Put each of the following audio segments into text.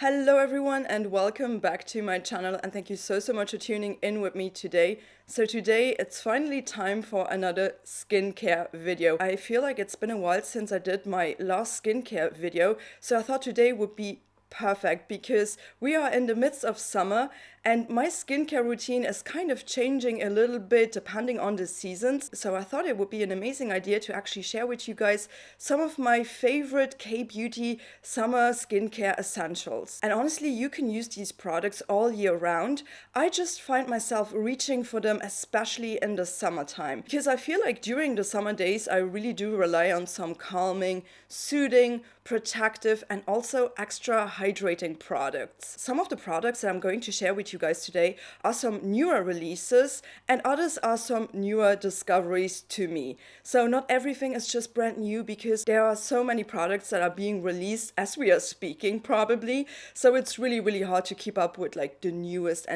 Hello everyone and welcome back to my channel, and thank you so much for tuning in with me today. So today it's finally time for another skincare video. I feel like it's been a while since I did my last skincare video, so I thought today would be perfect because we are in the midst of summer and my skincare routine is kind of changing a little bit depending on the seasons. So I thought it would be an amazing idea to actually share with you guys some of my favorite K-beauty summer skincare essentials. And honestly, you can use these products all year round. I just find myself reaching for them, especially in the summertime, because I feel like during the summer days, I really do rely on some calming, soothing, protective, and also extra hydrating products. Some of the products that I'm going to share with you guys today are some newer releases and others are some newer discoveries to me. So not everything is just brand new because there are so many products that are being released as we are speaking probably. So it's really hard to keep up with like the newest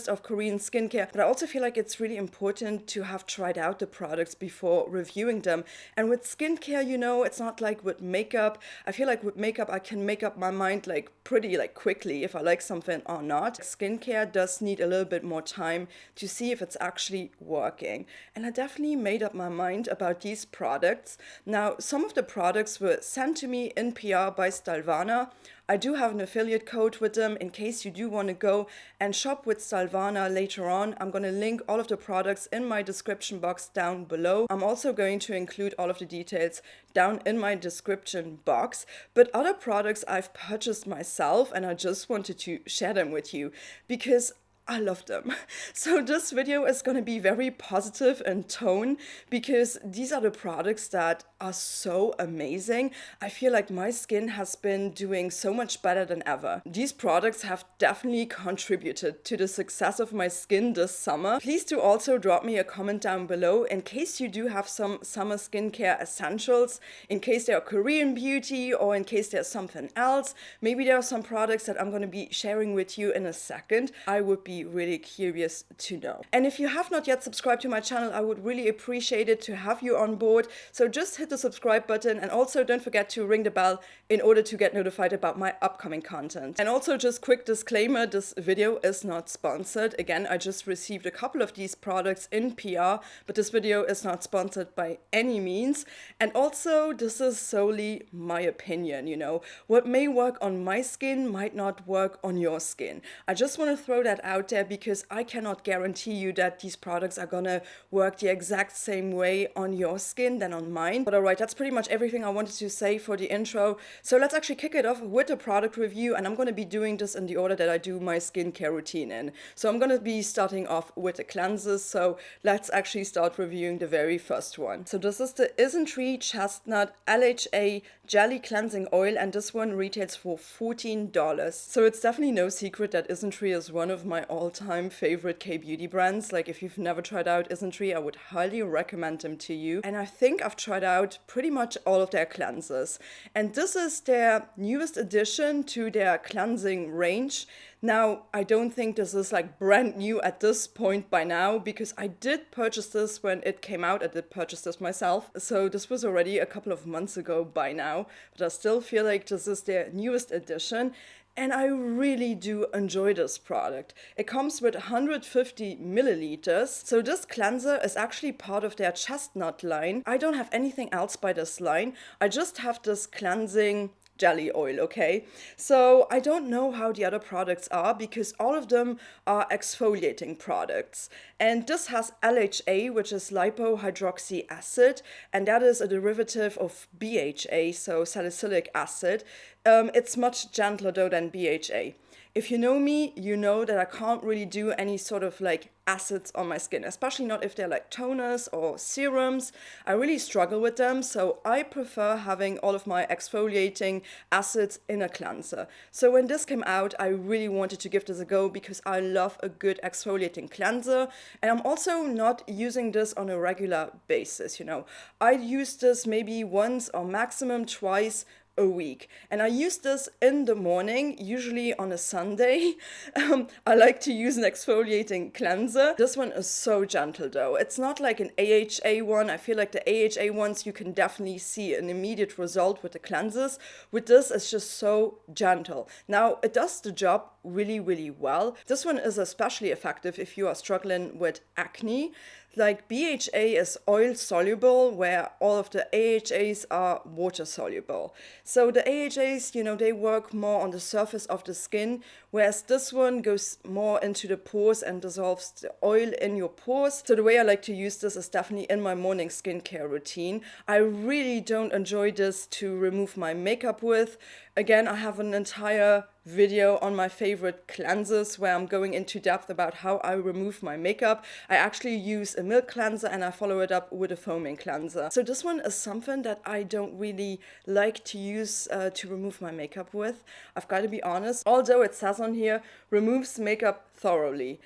of Korean skincare. But I also feel like it's really important to have tried out the products before reviewing them. And with skincare, you know, it's not like with makeup. I feel like with makeup, I can make up my mind like pretty quickly if I like something or not. Skincare does need a little bit more time to see if it's actually working. And I definitely made up my mind about these products. Now, some of the products were sent to me in PR by Stylevana. I do have an affiliate code with them in case you do want to go and shop with Stylevana later on. I'm going to link all of the products in my description box down below. I'm also going to include all of the details down in my description box. But other products I've purchased myself and I just wanted to share them with you because I love them. So this video is going to be very positive in tone because these are the products that are so amazing. I feel like my skin has been doing so much better than ever. These products have definitely contributed to the success of my skin this summer. Please do also drop me a comment down below in case you do have some summer skincare essentials, in case they are Korean beauty or in case there's something else. Maybe there are some products that I'm going to be sharing with you in a second. I would be really curious to know. And if you have not yet subscribed to my channel, I would really appreciate it to have you on board. So just hit the subscribe button and also don't forget to ring the bell in order to get notified about my upcoming content. And also just quick disclaimer, this video is not sponsored. Again, I just received a couple of these products in PR, but this video is not sponsored by any means. And also this is solely my opinion, you know. What may work on my skin might not work on your skin. I just want to throw that out there because I cannot guarantee you that these products are gonna work the exact same way on your skin than on mine. But alright, that's pretty much everything I wanted to say for the intro. So let's actually kick it off with a product review, and I'm gonna be doing this in the order that I do my skincare routine in. So I'm gonna be starting off with the cleansers, so let's actually start reviewing the very first one. So this is the Isntree Chestnut LHA Jelly Cleansing Oil, and this one retails for $14. So it's definitely no secret that Isntree is one of my all-time favorite K-beauty brands. Like if you've never tried out Isntree, I would highly recommend them to you. And I think I've tried out pretty much all of their cleansers. And this is their newest addition to their cleansing range. Now, I don't think this is like brand new at this point by now because I did purchase this when it came out. I did purchase this myself. So this was already a couple of months ago by now, but I still feel like this is their newest addition. And I really do enjoy this product. It comes with 150 milliliters. So this cleanser is actually part of their chestnut line. I don't have anything else by this line. I just have this cleansing jelly oil, okay? So I don't know how the other products are because all of them are exfoliating products. And this has LHA, which is lipohydroxy acid, and that is a derivative of BHA, so salicylic acid. It's much gentler though than BHA. If you know me, you know that I can't really do any sort of like acids on my skin, especially not if they're like toners or serums. I really struggle with them, so I prefer having all of my exfoliating acids in a cleanser. So when this came out, I really wanted to give this a go because I love a good exfoliating cleanser, and I'm also not using this on a regular basis, you know. I use this maybe once or maximum twice a week. And I use this in the morning, usually on a Sunday. I like to use an exfoliating cleanser. This one is so gentle though. It's not like an AHA one. I feel like the AHA ones, you can definitely see an immediate result with the cleansers. With this, it's just so gentle. Now, it does the job really, really well. This one is especially effective if you are struggling with acne. Like BHA is oil soluble, where all of the AHAs are water soluble. So the AHAs, you know, they work more on the surface of the skin, whereas this one goes more into the pores and dissolves the oil in your pores. So the way I like to use this is definitely in my morning skincare routine. I really don't enjoy this to remove my makeup with. Again, I have an entire video on my favorite cleansers where I'm going into depth about how I remove my makeup. I actually use a milk cleanser and I follow it up with a foaming cleanser. So this one is something that I don't really like to use to remove my makeup with. I've got to be honest, although it says on here, removes makeup thoroughly.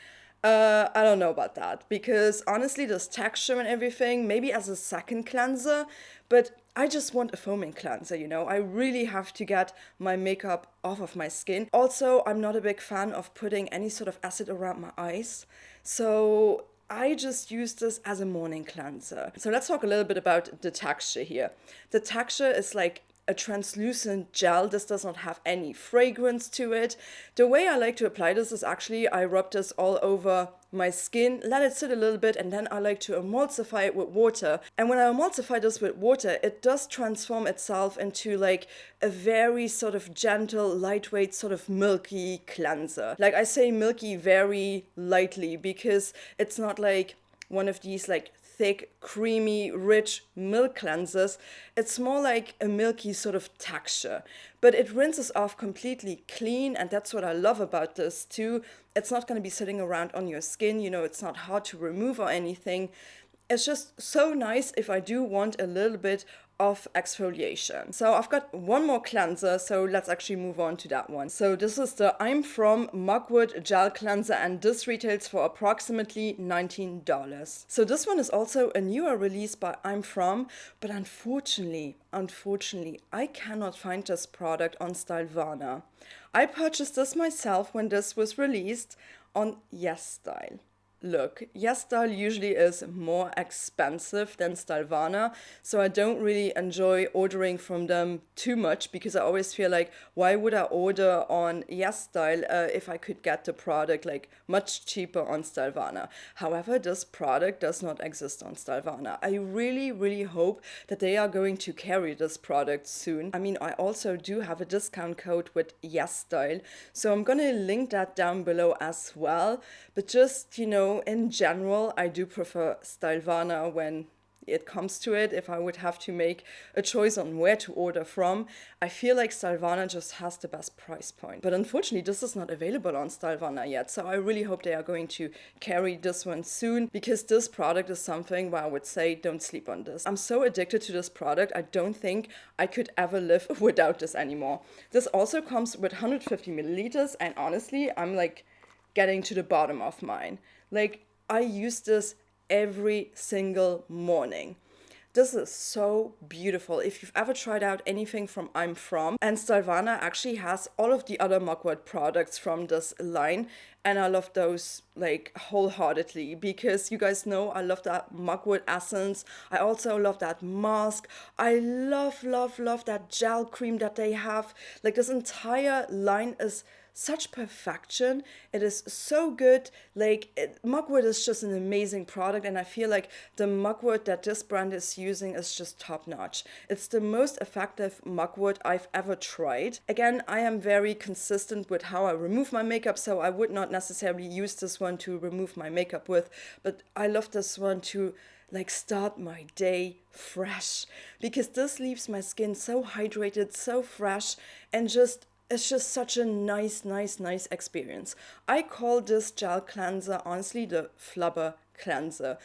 I don't know about that, because honestly, there's texture and everything, maybe as a second cleanser, but I just want a foaming cleanser, you know. I really have to get my makeup off of my skin. Also, I'm not a big fan of putting any sort of acid around my eyes, so I just use this as a morning cleanser. So let's talk a little bit about the texture here. The texture is like a translucent gel. This does not have any fragrance to it. The way I like to apply this is actually I rub this all over my skin, let it sit a little bit, and then I like to emulsify it with water. And when I emulsify this with water, it does transform itself into like a very sort of gentle, lightweight, sort of milky cleanser. Like I say milky very lightly because it's not like one of these like thick, creamy, rich milk cleansers. It's more like a milky sort of texture, but it rinses off completely clean, and that's what I love about this too. It's not going to be sitting around on your skin, you know, it's not hard to remove or anything. It's just so nice if I do want a little bit of exfoliation. So I've got one more cleanser, so let's actually move on to that one. So this is the I'm From Mugwood Gel Cleanser, and this retails for approximately $19. So this one is also a newer release by I'm From, but unfortunately, I cannot find this product on Stylevana. I purchased this myself when this was released on YesStyle. Look, YesStyle usually is more expensive than Stylevana, so I don't really enjoy ordering from them too much because I always feel like, why would I order on YesStyle if I could get the product like much cheaper on Stylevana? However, this product does not exist on Stylevana. I really, really hope that they are going to carry this product soon. I mean, I also do have a discount code with YesStyle, so I'm gonna link that down below as well, but just, you know, in general, I do prefer Stylevana when it comes to it. If I would have to make a choice on where to order from, I feel like Stylevana just has the best price point. But unfortunately, this is not available on Stylevana yet, so I really hope they are going to carry this one soon, because this product is something where I would say don't sleep on this. I'm so addicted to this product, I don't think I could ever live without this anymore. This also comes with 150 milliliters, and honestly, I'm like getting to the bottom of mine. Like, I use this every single morning. This is so beautiful. If you've ever tried out anything from I'm From, and Stylevana actually has all of the other Mugwort products from this line, and I love those like wholeheartedly, because you guys know I love that Mugwort essence. I also love that mask. I love that gel cream that they have. Like, this entire line is such perfection. It is so good. Like, Mugwort is just an amazing product, and I feel like the Mugwort that this brand is using is just top notch. It's the most effective Mugwort I've ever tried. Again, I am very consistent with how I remove my makeup, so I would not necessarily use this one to remove my makeup with, but I love this one to like start my day fresh, because this leaves my skin so hydrated, so fresh, and just it's just such a nice experience. I call this gel cleanser honestly the flubber cleanser,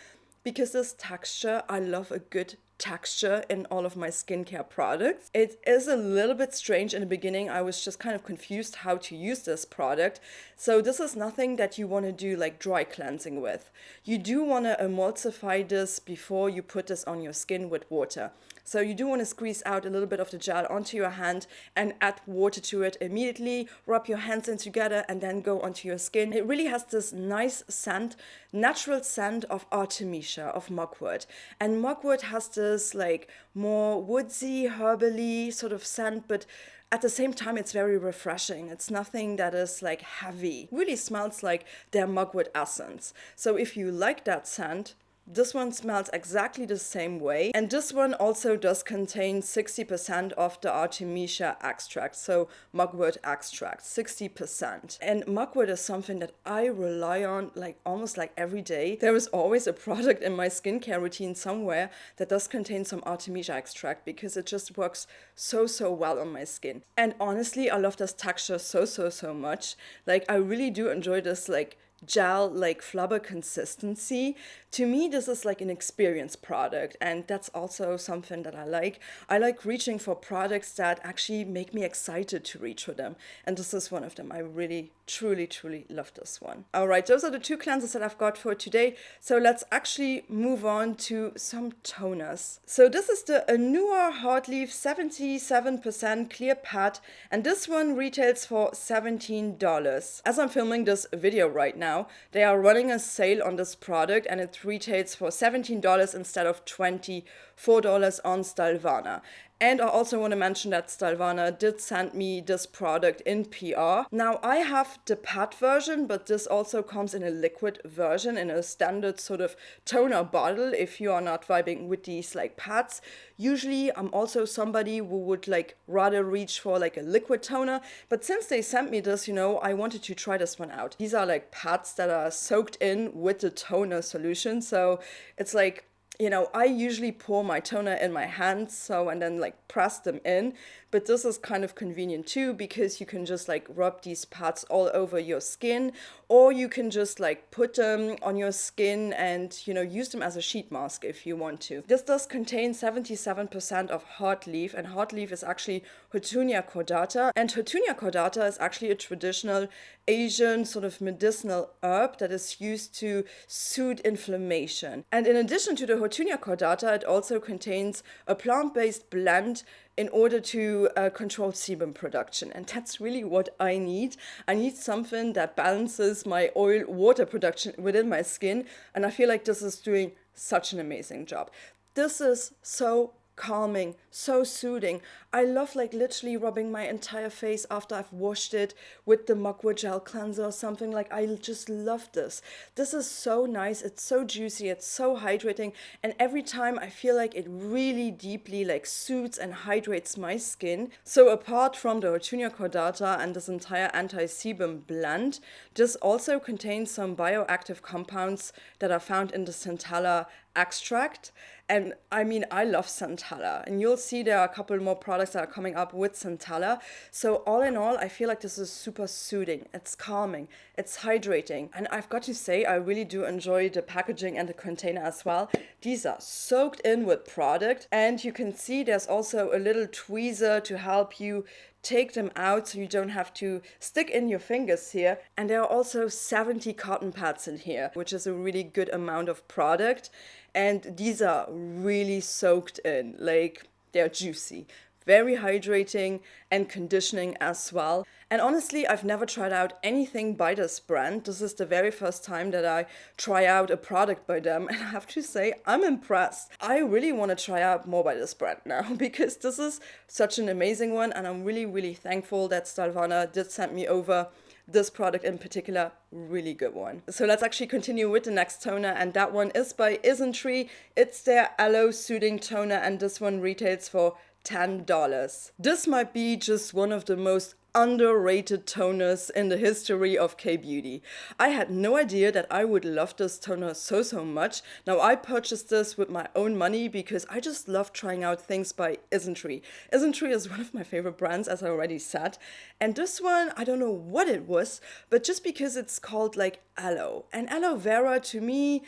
because this texture, I love a good texture in all of my skincare products. It is a little bit strange in the beginning. I was just kind of confused how to use this product. So this is nothing that you want to do like dry cleansing with. You do want to emulsify this before you put this on your skin with water. So you do want to squeeze out a little bit of the gel onto your hand and add water to it immediately, rub your hands in together and then go onto your skin. It really has this nice scent, natural scent of Artemisia, of mugwort. And mugwort has this like more woodsy, herbally sort of scent, but at the same time, it's very refreshing. It's nothing that is like heavy. Really smells like their mugwort essence. So if you like that scent, this one smells exactly the same way. And this one also does contain 60% of the Artemisia extract. So mugwort extract, 60%. And mugwort is something that I rely on like almost like every day. There is always a product in my skincare routine somewhere that does contain some Artemisia extract because it just works so well on my skin. And honestly, I love this texture so much. Like I really do enjoy this like gel like flubber consistency. To me, this is like an experience product, and that's also something that I like. I like reaching for products that actually make me excited to reach for them, and this is one of them. I really truly love this one. All right, those are the two cleansers that I've got for today. So let's actually move on to some toners. So this is the Anua Hotleaf 77% clear pad, and this one retails for $17. As I'm filming this video right now, they are running a sale on this product and it retails for $17 instead of $24 on Stylevana. And I also want to mention that Stylevana did send me this product in PR. Now I have the pad version, but this also comes in a liquid version in a standard sort of toner bottle if you are not vibing with these like pads. Usually I'm also somebody who would like rather reach for like a liquid toner, but since they sent me this, you know, I wanted to try this one out. These are like pads that are soaked in with the toner solution, so it's like, you know, I usually pour my toner in my hands, so, and then like press them in, but this is kind of convenient too because you can just like rub these pads all over your skin, or you can just like put them on your skin and, you know, use them as a sheet mask if you want to. This does contain 77% of Hotleaf, and Hotleaf is actually Hotleaf cordata, and Hotleaf cordata is actually a traditional Asian sort of medicinal herb that is used to soothe inflammation. And in addition to the Hotleaf cordata, it also contains a plant-based blend in order to control sebum production. And that's really what I need. I need something that balances my oil-water production within my skin, and I feel like this is doing such an amazing job. This is so calming, so soothing. I love like literally rubbing my entire face after I've washed it with the Mugwood gel cleanser or something. Like I just love this. This is so nice. It's so juicy. It's so hydrating. And every time I feel like it really deeply like soothes and hydrates my skin. So apart from the Hotleaf cordata and this entire anti-sebum blend, this also contains some bioactive compounds that are found in the centella extract. And I mean, I love centella, and you'll see there are a couple more products that are coming up with centella. So all in all, I feel like this is super soothing. It's calming, it's hydrating. And I've got to say, I really do enjoy the packaging and the container as well. These are soaked in with product, and you can see there's also a little tweezer to help you take them out so you don't have to stick in your fingers here. And there are also 70 cotton pads in here, which is a really good amount of product. And these are really soaked in, like they're juicy, very hydrating and conditioning as well. And honestly, I've never tried out anything by this brand. This is the very first time that I try out a product by them, and I have to say, I'm impressed. I really want to try out more by this brand now because this is such an amazing one, and I'm really thankful that Stylevana did send me over this product in particular, really good one. So let's actually continue with the next toner, and that one is by Isntree. It's their Aloe Soothing Toner, and this one retails for $10. This might be just one of the most underrated toners in the history of K-beauty. I had no idea that I would love this toner so much. Now I purchased this with my own money because I just love trying out things by Isntree. Isntree is one of my favorite brands, as I already said. And this one, I don't know what it was, but just because it's called like aloe. And aloe vera to me,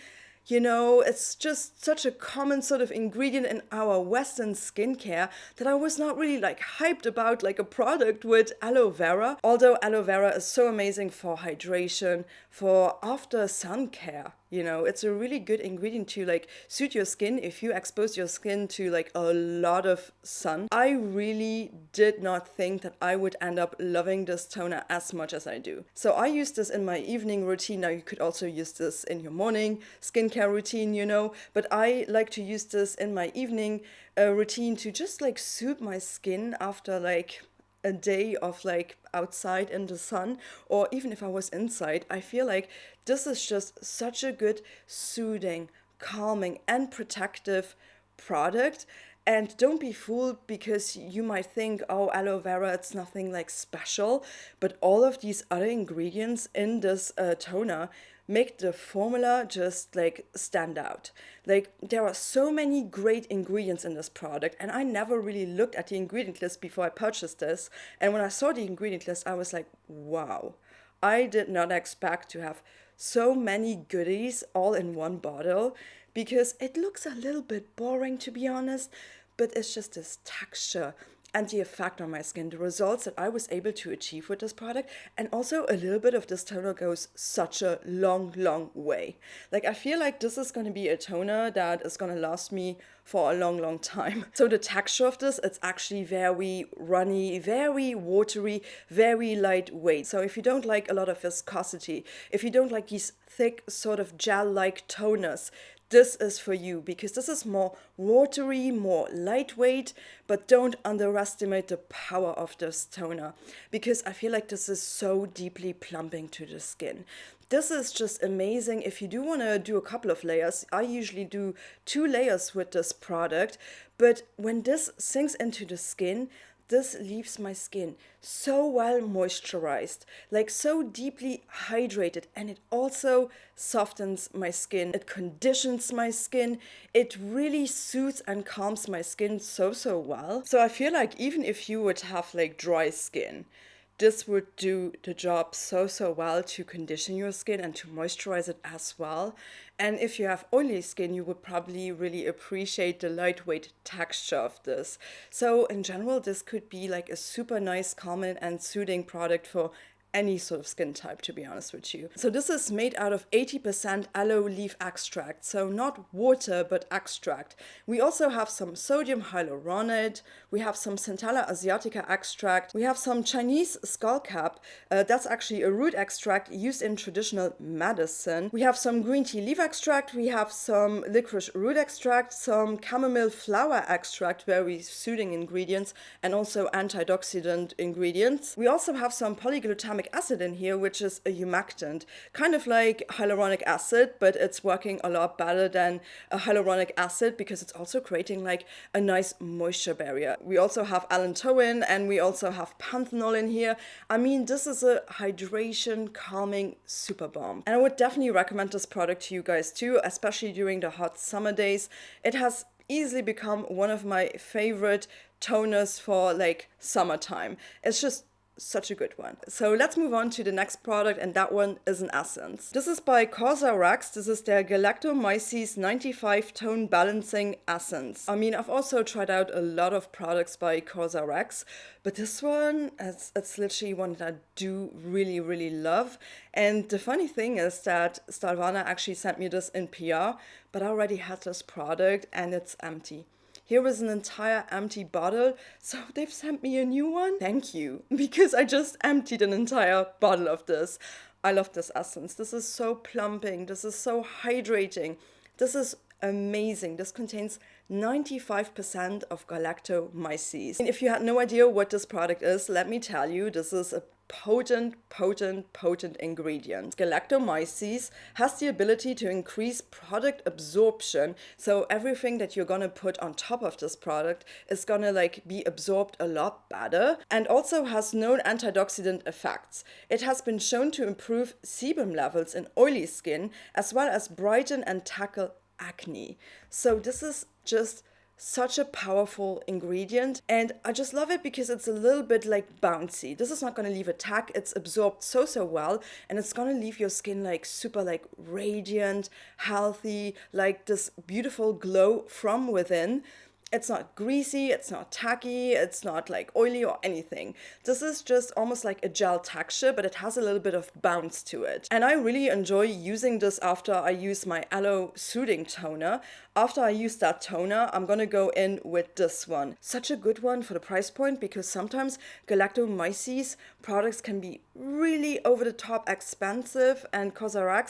you know, it's just such a common sort of ingredient in our Western skincare that I was not really like hyped about like a product with aloe vera. Although aloe vera is so amazing for hydration, for after sun care. You know, it's a really good ingredient to like suit your skin if you expose your skin to like a lot of sun. I really did not think that I would end up loving this toner as much as I do. So I use this in my evening routine. Now you could also use this in your morning skincare routine, you know, but I like to use this in my evening routine to just like soothe my skin after like a day of like outside in the sun, or even if I was inside. I feel like this is just such a good soothing, calming and protective product. And don't be fooled, because you might think, oh, aloe vera, it's nothing like special, but all of these other ingredients in this toner make the formula just like stand out. Like, there are so many great ingredients in this product, and I never really looked at the ingredient list before I purchased this. And when I saw the ingredient list, I was like, wow, I did not expect to have so many goodies all in one bottle, because it looks a little bit boring, to be honest, but it's just this texture and the effect on my skin, the results that I was able to achieve with this product. And also a little bit of this toner goes such a long, long way. Like, I feel like this is going to be a toner that is going to last me for a long, long time. So the texture of this, it's actually very runny, very watery, very lightweight. So if you don't like a lot of viscosity, if you don't like these thick sort of gel-like toners, this is for you, because this is more watery, more lightweight, but don't underestimate the power of this toner, because I feel like this is so deeply plumping to the skin. This is just amazing. If you do want to do a couple of layers, I usually do 2 layers with this product, but when this sinks into the skin, this leaves my skin so well moisturized, like so deeply hydrated, and it also softens my skin. It conditions my skin. It really soothes and calms my skin so well. So I feel like even if you would have like dry skin, this would do the job so well to condition your skin and to moisturize it as well. And if you have oily skin, you would probably really appreciate the lightweight texture of this. So in general, this could be like a super nice, calming and soothing product for any sort of skin type, to be honest with you. So this is made out of 80% aloe leaf extract, so not water but extract. We also have some sodium hyaluronate, we have some Centella asiatica extract, we have some Chinese skullcap, that's actually a root extract used in traditional medicine. We have some green tea leaf extract, we have some licorice root extract, some chamomile flower extract, very soothing ingredients, and also antioxidant ingredients. We also have some polyglutamic acid in here, which is a humectant, kind of like hyaluronic acid, but it's working a lot better than a hyaluronic acid because it's also creating like a nice moisture barrier. We also have allantoin, and we also have panthenol in here. I mean, this is a hydration calming super bomb, and I would definitely recommend this product to you guys too, especially during the hot summer days. It has easily become one of my favorite toners for like summertime. It's just such a good one. So let's move on to the next product, and that one is an essence. This is by Casa Rex. This is their Galactomyces 95 Tone Balancing Essence. I mean, I've also tried out a lot of products by Casa Rex, but this one, it's literally one that I do really love. And the funny thing is that Stylevana actually sent me this in PR, but I already had this product and it's empty. Here is an entire empty bottle, so they've sent me a new one. Thank you, because I just emptied an entire bottle of this. I love this essence. This is so plumping. This is so hydrating. This is amazing. This contains 95% of Galactomyces. And if you had no idea what this product is, let me tell you, this is a potent ingredient. Galactomyces has the ability to increase product absorption, so everything that you're gonna put on top of this product is gonna like be absorbed a lot better, and also has known antioxidant effects. It has been shown to improve sebum levels in oily skin, as well as brighten and tackle acne. So this is just such a powerful ingredient, and I just love it because it's a little bit like bouncy. This is not going to leave a tag. It's absorbed so well, and it's going to leave your skin like super like radiant, healthy, like this beautiful glow from within. It's not greasy, it's not tacky, it's not like oily or anything. This is just almost like a gel texture, but it has a little bit of bounce to it. And I really enjoy using this after I use my Aloe Soothing Toner. After I use that toner, I'm gonna go in with this one. Such a good one for the price point, because sometimes Galactomyces products can be really over the top expensive, and Casa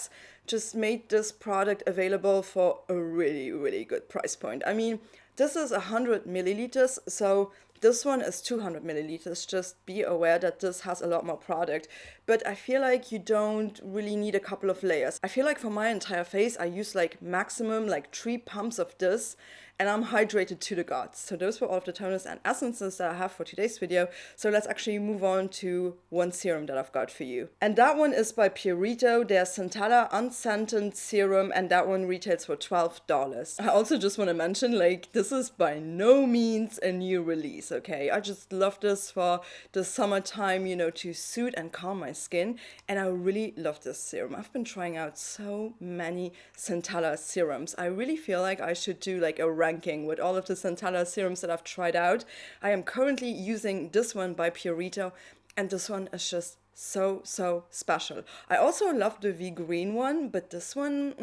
just made this product available for a really, really good price point. I mean, this is 100 milliliters, so this one is 200 milliliters. Just be aware that this has a lot more product. But I feel like you don't really need a couple of layers. I feel like for my entire face, I use like maximum like 3 pumps of this, and I'm hydrated to the gods. So those were all of the toners and essences that I have for today's video. So let's actually move on to one serum that I've got for you. And that one is by Purita, their Centella Unscented Serum, and that one retails for $12. I also just want to mention, like, this is by no means a new release, okay? I just love this for the summertime, you know, to soothe and calm my skin, and I really love this serum. I've been trying out so many Centella serums. I really feel like I should do like a ranking with all of the Centella serums that I've tried out. I am currently using this one by Purita, and this one is just so special. I also love the V green one, but this one,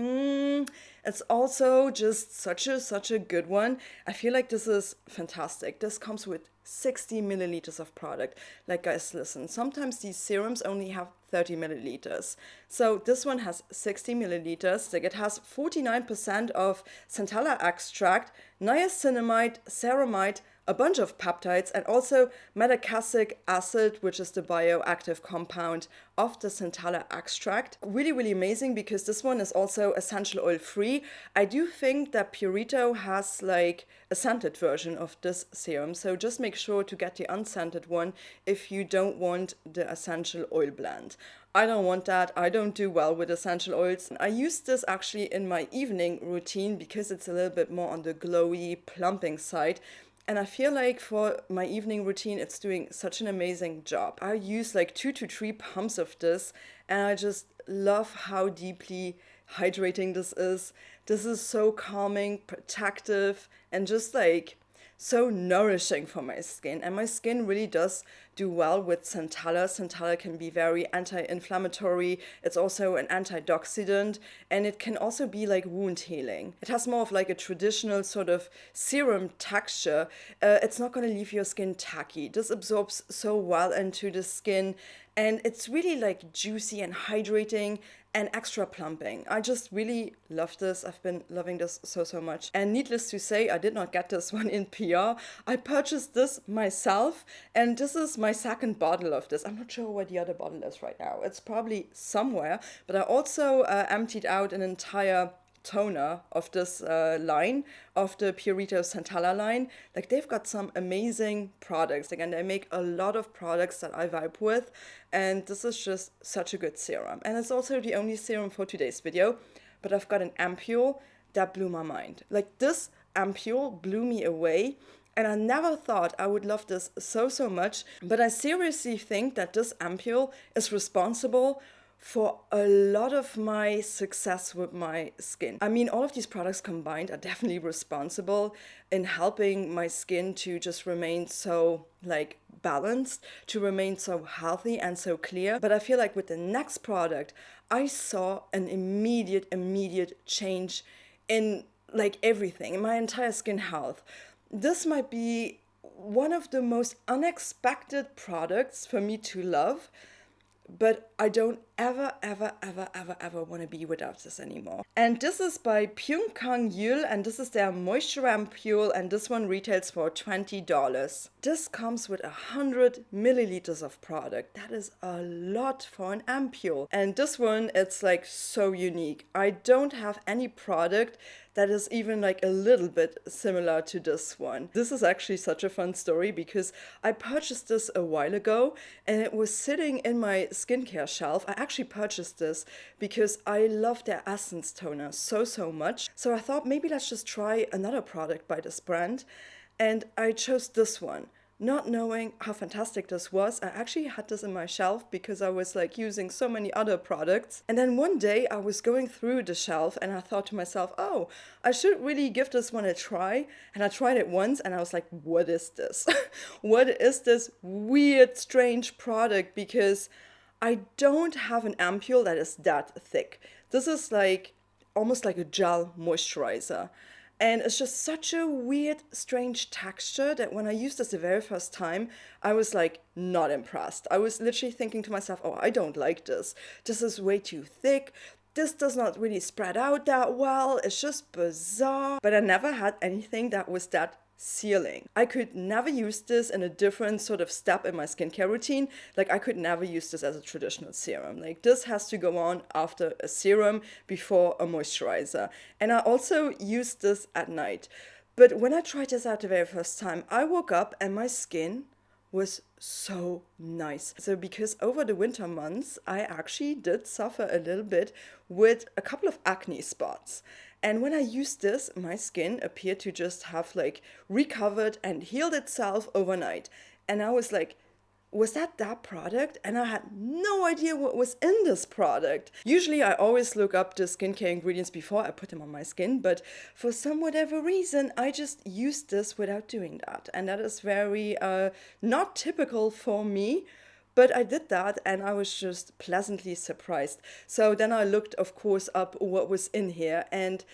it's also just such a good one. I feel like this is fantastic. This comes with 60 milliliters of product. Like, guys, listen, sometimes these serums only have 30 milliliters. So this one has 60 milliliters. Like, it has 49% of Centella extract, niacinamide, ceramide, a bunch of peptides, and also metacasic acid, which is the bioactive compound of the Centella extract. Really, really amazing, because this one is also essential oil free. I do think that Purita has like a scented version of this serum, so just make sure to get the unscented one if you don't want the essential oil blend. I don't want that. I don't do well with essential oils. I use this actually in my evening routine because it's a little bit more on the glowy, plumping side. And I feel like for my evening routine, it's doing such an amazing job. I use like 2 to 3 pumps of this, and I just love how deeply hydrating this is. This is so calming, protective, and just like so nourishing for my skin. And my skin really does do well with Centella. Centella can be very anti-inflammatory. It's also an antioxidant, and it can also be like wound healing. It has more of like a traditional sort of serum texture. It's not going to leave your skin tacky. This absorbs so well into the skin, and it's really like juicy and hydrating and extra plumping. I just really love this. I've been loving this so much. And needless to say, I did not get this one in PR. I purchased this myself, and this is my second bottle of this. I'm not sure where the other bottle is right now. It's probably somewhere, but I also emptied out an entire toner of this line, of the Purita Centella line. Like, they've got some amazing products. Again, they make a lot of products that I vibe with, and this is just such a good serum. And it's also the only serum for today's video, but I've got an ampule that blew my mind. Like, this ampule blew me away, and I never thought I would love this so much, but I seriously think that this ampule is responsible for a lot of my success with my skin. I mean, all of these products combined are definitely responsible in helping my skin to just remain so like balanced, to remain so healthy and so clear. But I feel like with the next product, I saw an immediate change in like everything, in my entire skin health. This might be one of the most unexpected products for me to love, but I don't ever want to be without this anymore. And this is by Pyeong Kong Yul, and this is their moisture ampule, and this one retails for $20. This comes with 100 milliliters of product. That is a lot for an ampule. And this one, it's like so unique. I don't have any product that is even like a little bit similar to this one. This is actually such a fun story because I purchased this a while ago, and it was sitting in my skincare shelf. I actually purchased this because I love their essence toner so much. So I thought maybe let's just try another product by this brand, and I chose this one. not knowing how fantastic this was. I actually had this in my shelf because I was like using so many other products. And then one day I was going through the shelf and I thought to myself, oh, I should really give this one a try. And I tried it once and I was like, what is this? What is this weird, strange product? Because I don't have an ampule that is that thick. This is like almost like a gel moisturizer. And it's just such a weird, strange texture that when I used this the very first time, I was like not impressed. I was literally thinking to myself, oh, I don't like this. This is way too thick. This does not really spread out that well. It's just bizarre. But I never had anything that was that sealing. I could never use this in a different sort of step in my skincare routine. Like I could never use this as a traditional serum. Like this has to go on after a serum before a moisturizer. And I also use this at night. But when I tried this out the very first time, I woke up and my skin was so nice. So because over the winter months, I actually did suffer a little bit with a couple of acne spots. And when I used this, my skin appeared to just have like recovered and healed itself overnight. And I was like, was that product? And I had no idea what was in this product. Usually I always look up the skincare ingredients before I put them on my skin, but for some whatever reason, I just used this without doing that. And that is very not typical for me. But I did that and I was just pleasantly surprised. So then I looked, of course, up what was in here and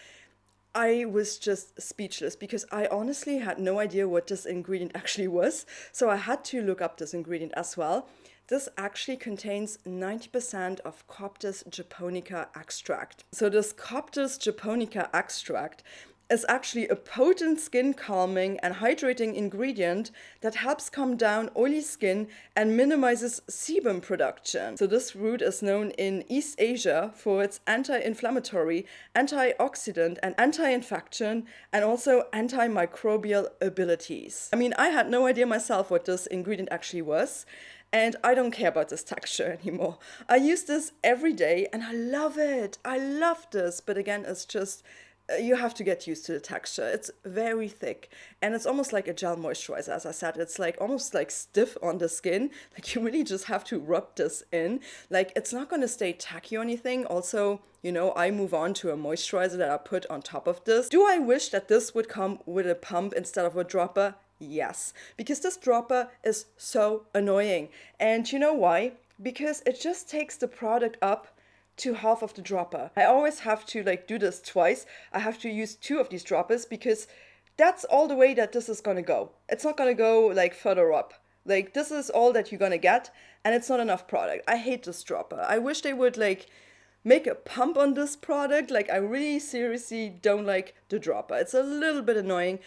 I was just speechless because I honestly had no idea what this ingredient actually was. So I had to look up this ingredient as well. This actually contains 90% of Coptis japonica extract. So this Coptis japonica extract is actually a potent skin calming and hydrating ingredient that helps calm down oily skin and minimizes sebum production. So this root is known in East Asia for its anti-inflammatory, antioxidant and anti-infection and also antimicrobial abilities. I mean, I had no idea myself what this ingredient actually was. And I don't care about this texture anymore. I use this every day and I love it. I love this. But again, it's just you have to get used to the texture. It's very thick and it's almost like a gel moisturizer. As I said, it's like almost like stiff on the skin. Like you really just have to rub this in. Like it's not going to stay tacky or anything. Also, you know, I move on to a moisturizer that I put on top of this. Do I wish that this would come with a pump instead of a dropper? Yes, because this dropper is so annoying. And you know why? Because it just takes the product up to half of the dropper. I always have to like do this twice. I have to use 2 of these droppers because that's all the way that this is gonna go. It's not gonna go like further up. Like this is all that you're gonna get and it's not enough product. I hate this dropper. I wish they would like make a pump on this product. Like I really seriously don't like the dropper. It's a little bit annoying,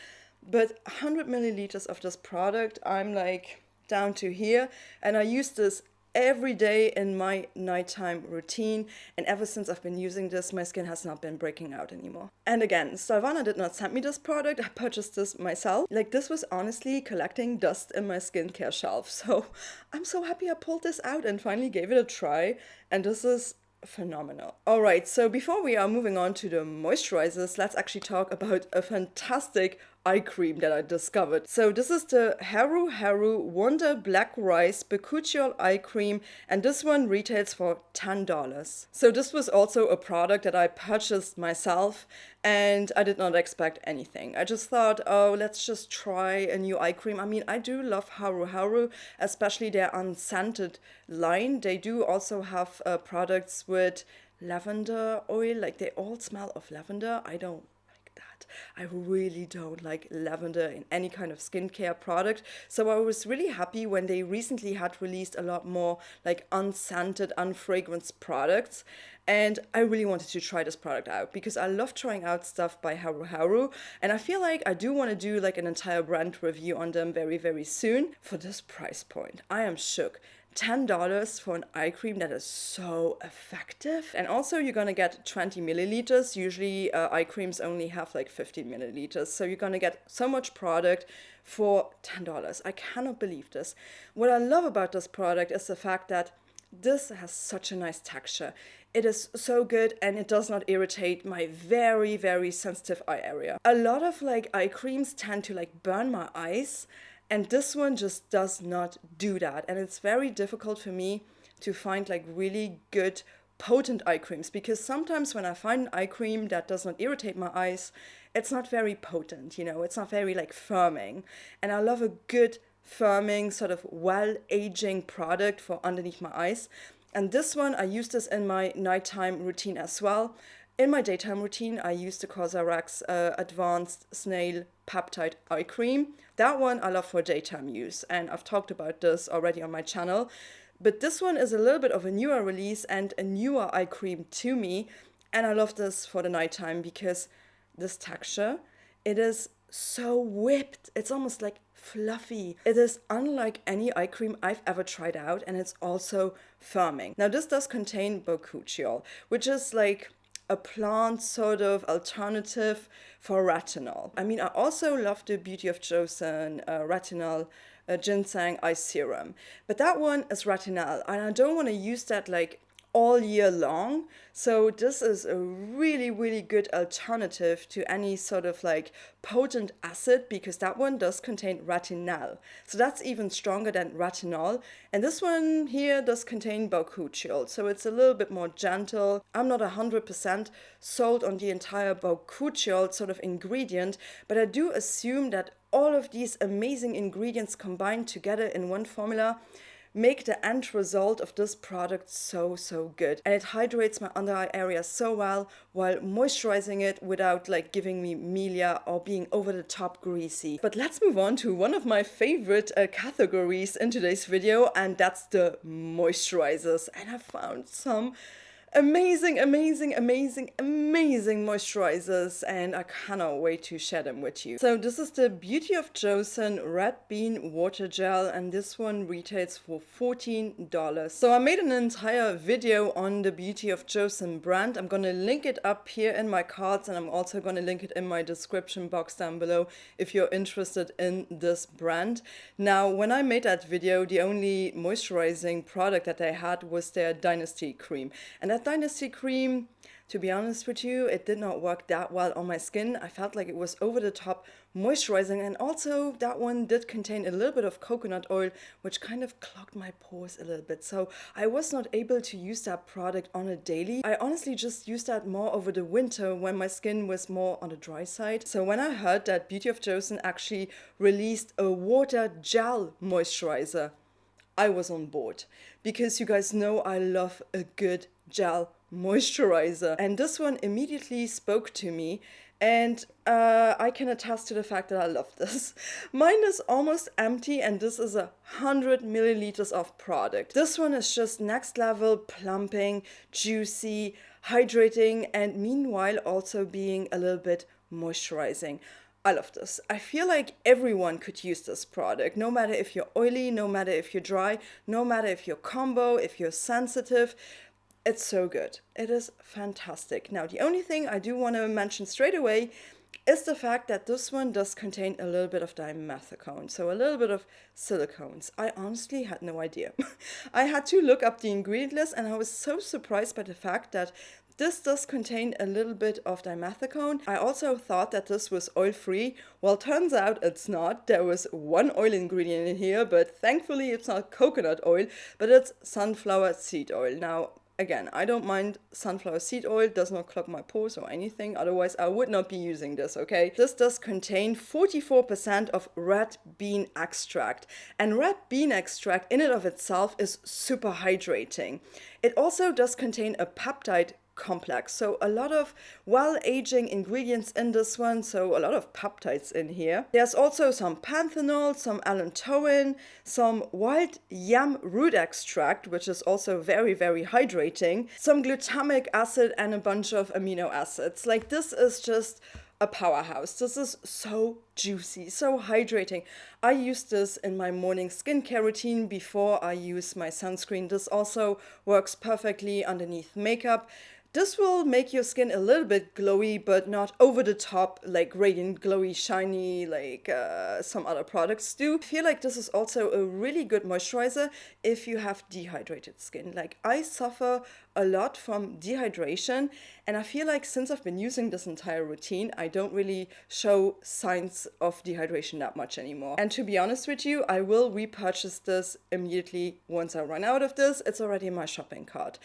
but 100 milliliters of this product, I'm like down to here and I use this every day in my nighttime routine, and ever since I've been using this, my skin has not been breaking out anymore. And again, Stylevana did not send me this product, I purchased this myself. Like this was honestly collecting dust in my skincare shelf, so I'm so happy I pulled this out and finally gave it a try, and this is phenomenal. Alright, so before we are moving on to the moisturizers, let's actually talk about a fantastic eye cream that I discovered. So this is the Haru Haru Wonder Black Rice Bakuchiol Eye Cream, and this one retails for $10. So this was also a product that I purchased myself, and I did not expect anything. I just thought, oh, let's just try a new eye cream. I mean, I do love Haru Haru, especially their unscented line. They do also have products with lavender oil, like they all smell of lavender. I don't like that. I really don't like lavender in any kind of skincare product. So I was really happy when they recently had released a lot more like unscented, unfragranced products. And I really wanted to try this product out because I love trying out stuff by Haru Haru. And I feel like I do want to do like an entire brand review on them very, very soon. For this price point, I am shook. $10 for an eye cream that is so effective. And also you're gonna get 20 milliliters. Usually eye creams only have like 15 milliliters. So you're gonna get so much product for $10. I cannot believe this. What I love about this product is the fact that this has such a nice texture. It is so good and it does not irritate my very, very sensitive eye area. A lot of like eye creams tend to like burn my eyes. And this one just does not do that. And it's very difficult for me to find like really good potent eye creams, because sometimes when I find an eye cream that does not irritate my eyes, it's not very potent, you know, it's not very like firming. And I love a good firming, sort of well-aging product for underneath my eyes. And this one, I use this in my nighttime routine as well. In my daytime routine, I use the Casa Advanced Snail Peptide Eye Cream. That one I love for daytime use, and I've talked about this already on my channel. But this one is a little bit of a newer release and a newer eye cream to me. And I love this for the nighttime because this texture, it is so whipped. It's almost like fluffy. It is unlike any eye cream I've ever tried out, and it's also firming. Now this does contain bakuchiol, which is like a plant sort of alternative for retinol. I mean, I also love the Beauty of Joseon retinol ginseng eye serum, but that one is retinol, and I don't want to use that like all year long. So this is a really, really good alternative to any sort of like potent acid, because that one does contain retinol. So that's even stronger than retinol. And this one here does contain bakuchiol. So it's a little bit more gentle. I'm not 100% sold on the entire bakuchiol sort of ingredient, but I do assume that all of these amazing ingredients combined together in one formula make the end result of this product so, so good. And it hydrates my under eye area so well while moisturizing it without like giving me melia or being over the top greasy. But let's move on to one of my favorite categories in today's video, and that's the moisturizers. And I found some amazing moisturizers, and I cannot wait to share them with you. So this is the Beauty of Joseon Red Bean Water Gel, and this one retails for $14. So I made an entire video on the Beauty of Joseon brand. I'm gonna link it up here in my cards, and I'm also gonna link it in my description box down below if you're interested in this brand. Now, when I made that video, the only moisturizing product that they had was their Dynasty cream, and that Dynasty cream, to be honest with you, it did not work that well on my skin. I felt like it was over the top moisturizing, and also that one did contain a little bit of coconut oil, which kind of clogged my pores a little bit. So I was not able to use that product on a daily. I honestly just used that more over the winter when my skin was more on the dry side. So when I heard that Beauty of Joseon actually released a water gel moisturizer, I was on board, because you guys know I love a good gel moisturizer, and this one immediately spoke to me, and I can attest to the fact that I love this. Mine is almost empty, and this is 100 milliliters of product. This one is just next level plumping, juicy, hydrating, and meanwhile also being a little bit moisturizing. I love this. I feel like everyone could use this product, no matter if you're oily, no matter if you're dry, no matter if you're combo, if you're sensitive. It's so good. It is fantastic. Now, the only thing I do want to mention straight away is the fact that this one does contain a little bit of dimethicone, so a little bit of silicones. I honestly had no idea. I had to look up the ingredient list, and I was so surprised by the fact that this does contain a little bit of dimethicone. I also thought that this was oil-free. Well, turns out it's not. There was one oil ingredient in here, but thankfully it's not coconut oil, but it's sunflower seed oil. Now, again, I don't mind sunflower seed oil, does not clog my pores or anything, otherwise I would not be using this, okay? This does contain 44% of red bean extract, and red bean extract in and of itself is super hydrating. It also does contain a peptide complex, so a lot of well-aging ingredients in this one, so a lot of peptides in here. There's also some panthenol, some allantoin, some wild yam root extract, which is also very, very hydrating, some glutamic acid, and a bunch of amino acids. Like, this is just a powerhouse. This is so juicy, so hydrating. I use this in my morning skincare routine before I use my sunscreen. This also works perfectly underneath makeup. This will make your skin a little bit glowy, but not over the top, like radiant, glowy, shiny, like some other products do. I feel like this is also a really good moisturizer if you have dehydrated skin. Like, I suffer a lot from dehydration, and I feel like since I've been using this entire routine, I don't really show signs of dehydration that much anymore. And to be honest with you, I will repurchase this immediately once I run out of this. It's already in my shopping cart.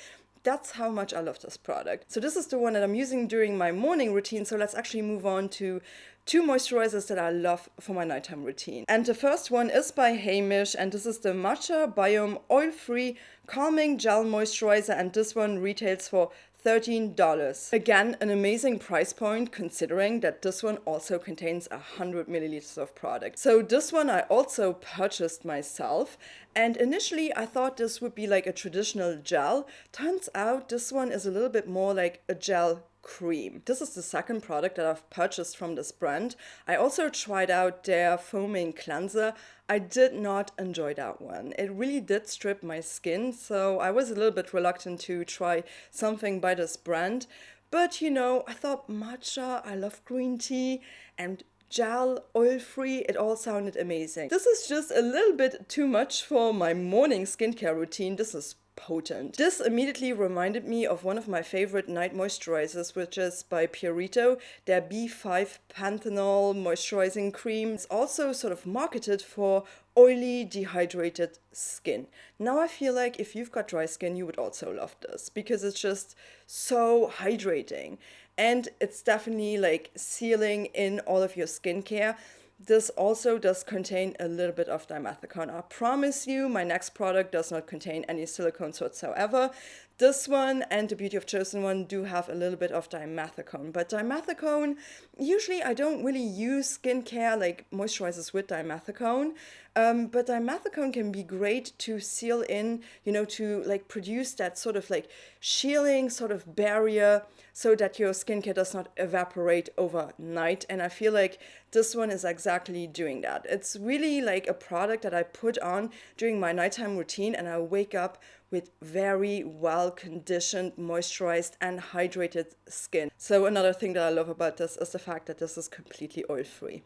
That's how much I love this product. So this is the one that I'm using during my morning routine. So let's actually move on to two moisturizers that I love for my nighttime routine. And the first one is by Hamish, and this is the Matcha Biome Oil-Free Calming Gel Moisturizer, and this one retails for $13. Again, an amazing price point considering that this one also contains 100 milliliters of product. So this one I also purchased myself, and initially I thought this would be like a traditional gel. Turns out this one is a little bit more like a gel cream. This is the second product that I've purchased from this brand. I also tried out their foaming cleanser. I did not enjoy that one. It really did strip my skin, so I was a little bit reluctant to try something by this brand. But you know, I thought matcha, I love green tea, and gel, oil-free, it all sounded amazing. This is just a little bit too much for my morning skincare routine. This is potent. This immediately reminded me of one of my favorite night moisturizers, which is by Purita, their B5 Panthenol moisturizing cream. It's also sort of marketed for oily, dehydrated skin. Now I feel like if you've got dry skin, you would also love this because it's just so hydrating. And it's definitely like sealing in all of your skincare. This also does contain a little bit of dimethicone. I promise you, my next product does not contain any silicones whatsoever. This one and the Beauty of Chosen one do have a little bit of dimethicone. But dimethicone, usually I don't really use skincare like moisturizers with dimethicone. But dimethicone can be great to seal in, you know, to like produce that sort of like shielding sort of barrier so that your skincare does not evaporate overnight. And I feel like this one is exactly doing that. It's really like a product that I put on during my nighttime routine, and I wake up with very well conditioned, moisturized, and hydrated skin. So another thing that I love about this is the fact that this is completely oil-free.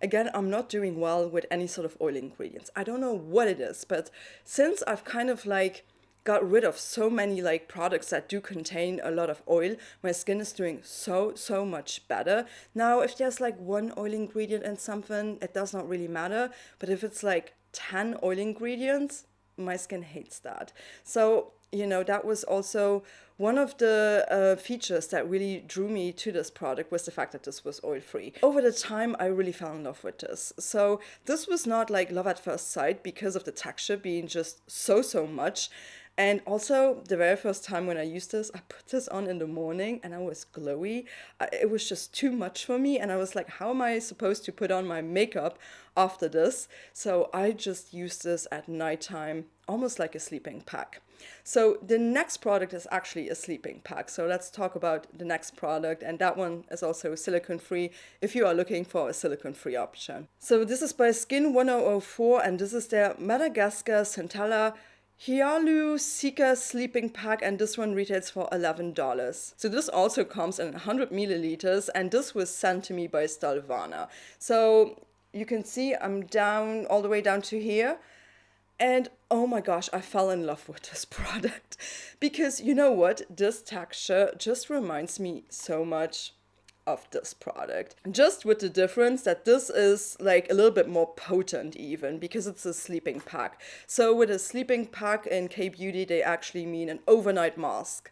Again, I'm not doing well with any sort of oil ingredients. I don't know what it is, but since I've kind of like got rid of so many like products that do contain a lot of oil, my skin is doing so much better. Now, if there's like one oil ingredient in something, it does not really matter. But if it's like 10 oil ingredients, my skin hates that. So, you know, that was also one of the features that really drew me to this product, was the fact that this was oil-free. Over the time, I really fell in love with this. So this was not like love at first sight because of the texture being just so much. And also, the very first time when I used this, I put this on in the morning and I was glowy. It was just too much for me. And I was like, how am I supposed to put on my makeup after this? So I just used this at nighttime, almost like a sleeping pack. So the next product is actually a sleeping pack. So let's talk about the next product. And that one is also silicone-free if you are looking for a silicone-free option. So this is by Skin 1004, and this is their Madagascar Centella Hyaluronic sleeping pack, and this one retails for $11. So this also comes in 100 milliliters, and this was sent to me by Stalvana. So you can see I'm down all the way down to here. And oh my gosh, I fell in love with this product because you know what? This texture just reminds me so much of this product. Just with the difference that this is like a little bit more potent even because it's a sleeping pack. So with a sleeping pack in K-Beauty, they actually mean an overnight mask.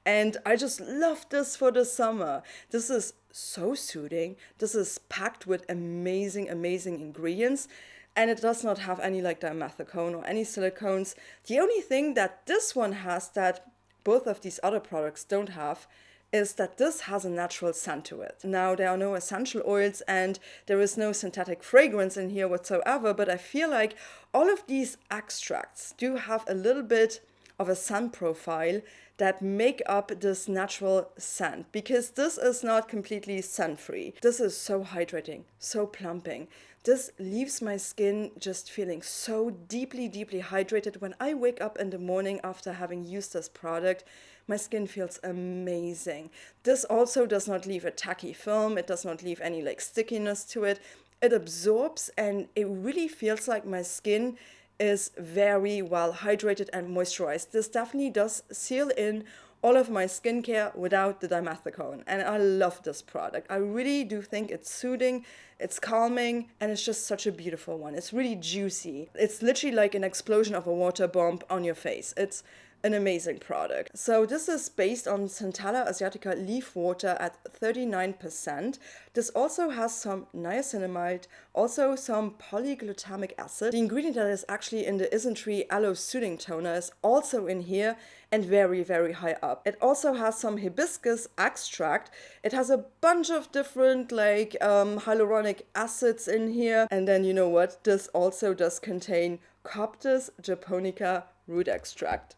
And I just love this for the summer. This is so soothing. This is packed with amazing ingredients. And it does not have any like dimethicone or any silicones. The only thing that this one has that both of these other products don't have is that this has a natural scent to it. Now, there are no essential oils and there is no synthetic fragrance in here whatsoever, but I feel like all of these extracts do have a little bit of a scent profile that make up this natural scent, because this is not completely scent-free. This is so hydrating, so plumping. This leaves my skin just feeling so deeply hydrated. When I wake up in the morning after having used this product, my skin feels amazing. This also does not leave a tacky film. It does not leave any like stickiness to it. It absorbs and it really feels like my skin is very well hydrated and moisturized. This definitely does seal in all of my skincare without the dimethicone, and I love this product. I really do think it's soothing, it's calming, and it's just such a beautiful one. It's really juicy. It's literally like an explosion of a water bomb on your face. It's an amazing product. So this is based on Centella asiatica leaf water at 39%. This also has some niacinamide, also some polyglutamic acid. The ingredient that is actually in the Isntree Aloe Soothing Toner is also in here and very, very high up. It also has some hibiscus extract. It has a bunch of different like hyaluronic acids in here. And then you know what? This also does contain Coptis japonica root extract.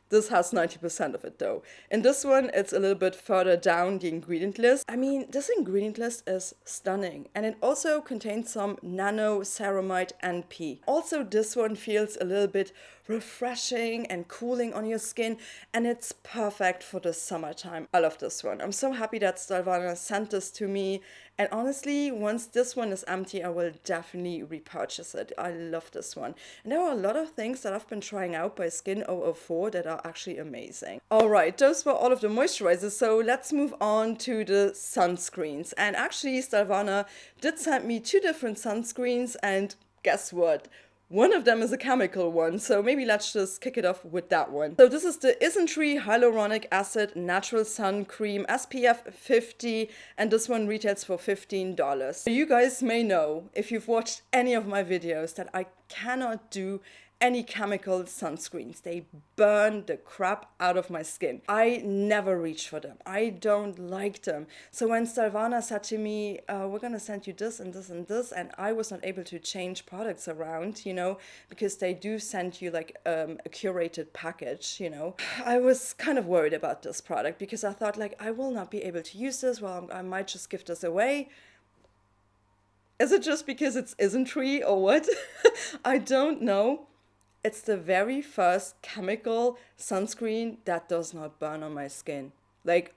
This has 90% of it though. In this one, it's a little bit further down the ingredient list. I mean, this ingredient list is stunning. And it also contains some nanoceramide NP. Also, this one feels a little bit refreshing and cooling on your skin. And it's perfect for the summertime. I love this one. I'm so happy that Stylevana sent this to me. And honestly, once this one is empty, I will definitely repurchase it. I love this one. And there are a lot of things that I've been trying out by Skin004 that are actually amazing. Alright, those were all of the moisturizers. So let's move on to the sunscreens. And actually, Stylevana did send me 2 different sunscreens. And guess what? One of them is a chemical one, so maybe let's just kick it off with that one. So this is the Isntree Hyaluronic Acid Natural Sun Cream SPF 50, and this one retails for $15. So you guys may know, if you've watched any of my videos, that I cannot do any chemical sunscreens. They burn the crap out of my skin. I never reach for them. I don't like them. So when Stylevana said to me, we're gonna send you this and this and this, and I was not able to change products around, you know, because they do send you like a curated package, you know, I was kind of worried about this product because I thought like, I will not be able to use this. Well, I might just give this away. Is it just because it's Isntree or what? I don't know. It's the very first chemical sunscreen that does not burn on my skin. Like,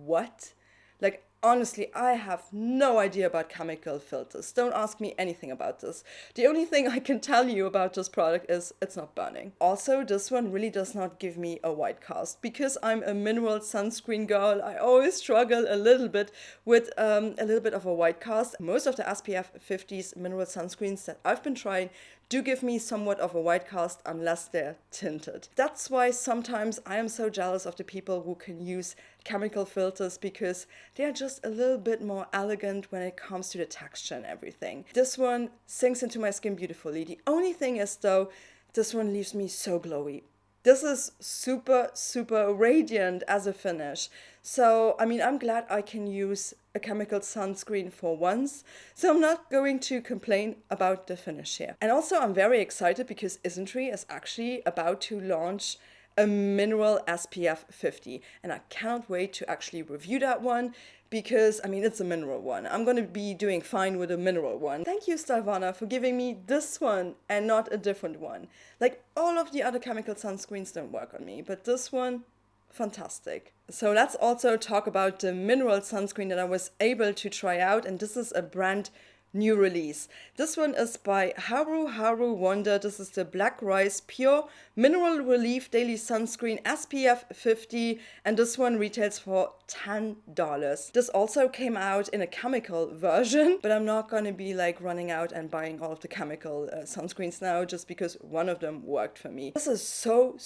what? Like, honestly, I have no idea about chemical filters. Don't ask me anything about this. The only thing I can tell you about this product is it's not burning. Also, this one really does not give me a white cast. Because I'm a mineral sunscreen girl, I always struggle a little bit with a little bit of a white cast. Most of the SPF 50s mineral sunscreens that I've been trying do give me somewhat of a white cast unless they're tinted. That's why sometimes I am so jealous of the people who can use chemical filters because they are just a little bit more elegant when it comes to the texture and everything. This one sinks into my skin beautifully. The only thing is though, this one leaves me so glowy. This is super, super radiant as a finish. So, I mean, I'm glad I can use a chemical sunscreen for once. So I'm not going to complain about the finish here. And also, I'm very excited because Isntree is actually about to launch a mineral SPF 50. And I cannot wait to actually review that one because, I mean, it's a mineral one. I'm going to be doing fine with a mineral one. Thank you, Stylevana, for giving me this one and not a different one. Like, all of the other chemical sunscreens don't work on me, but this one, fantastic. So let's also talk about the mineral sunscreen that I was able to try out, and this is a brand new release. This one is by Haru Haru Wonder. This is the Black Rice Pure Mineral Relief Daily Sunscreen SPF 50, and this one retails for $10. This also came out in a chemical version, but I'm not gonna be like running out and buying all of the chemical sunscreens now just because one of them worked for me. This is so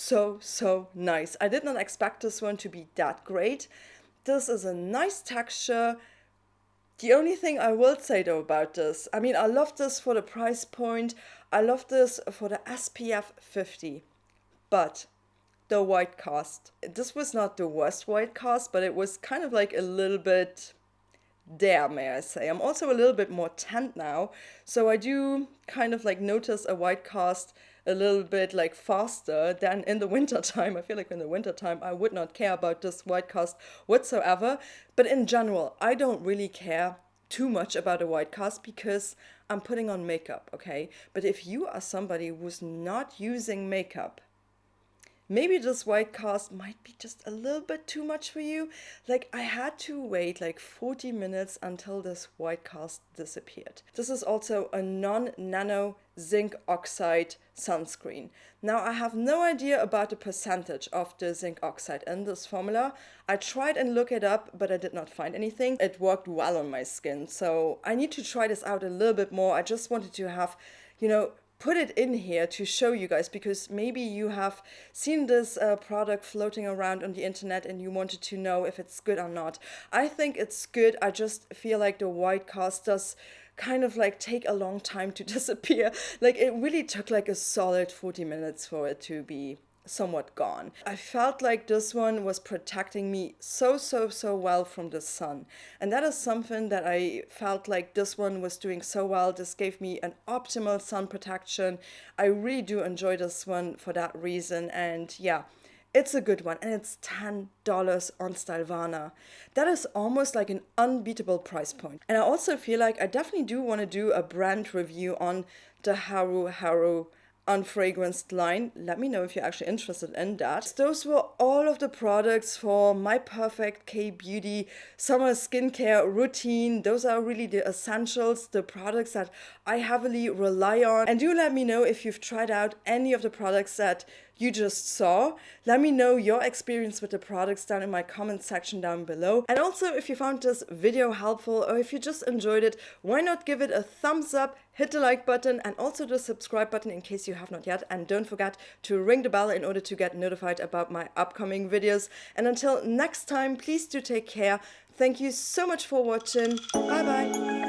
nice. I did not expect this one to be that great. This is a nice texture. The only thing I will say though about this, I mean, I love this for the price point. I love this for the SPF 50, but the white cast. This was not the worst white cast, but it was kind of like a little bit there, may I say. I'm also a little bit more tanned now, so I do kind of like notice a white cast a little bit like faster than in the winter time. I feel like in the winter time I would not care about this white cast whatsoever, but in general I don't really care too much about a white cast because I'm putting on makeup, okay? But if you are somebody who's not using makeup, maybe this white cast might be just a little bit too much for you. Like, I had to wait like 40 minutes until this white cast disappeared. This is also a non-nano zinc oxide sunscreen. Now, I have no idea about the percentage of the zinc oxide in this formula. I tried and looked it up, but I did not find anything. It worked well on my skin, so I need to try this out a little bit more. I just wanted to have, you know, put it in here to show you guys, because maybe you have seen this product floating around on the internet and you wanted to know if it's good or not. I think it's good. I just feel like the white cast does kind of like take a long time to disappear. Like, it really took like a solid 40 minutes for it to be somewhat gone. I felt like this one was protecting me so well from the sun, and that is something that I felt like this one was doing so well. This gave me an optimal sun protection. I really do enjoy this one for that reason, and yeah, it's a good one, and it's $10 on Stylevana. That is almost like an unbeatable price point. And I also feel like I definitely do want to do a brand review on the Haru Haru unfragranced line. Let me know if you're actually interested in that. Those were all of the products for my perfect K-beauty summer skincare routine. Those are really the essentials, the products that I heavily rely on. And do let me know if you've tried out any of the products that you just saw. Let me know your experience with the products down in my comment section down below. And also, if you found this video helpful or if you just enjoyed it, why not give it a thumbs up, hit the like button and also the subscribe button in case you have not yet. And don't forget to ring the bell in order to get notified about my upcoming videos. And until next time, please do take care. Thank you so much for watching. Bye bye.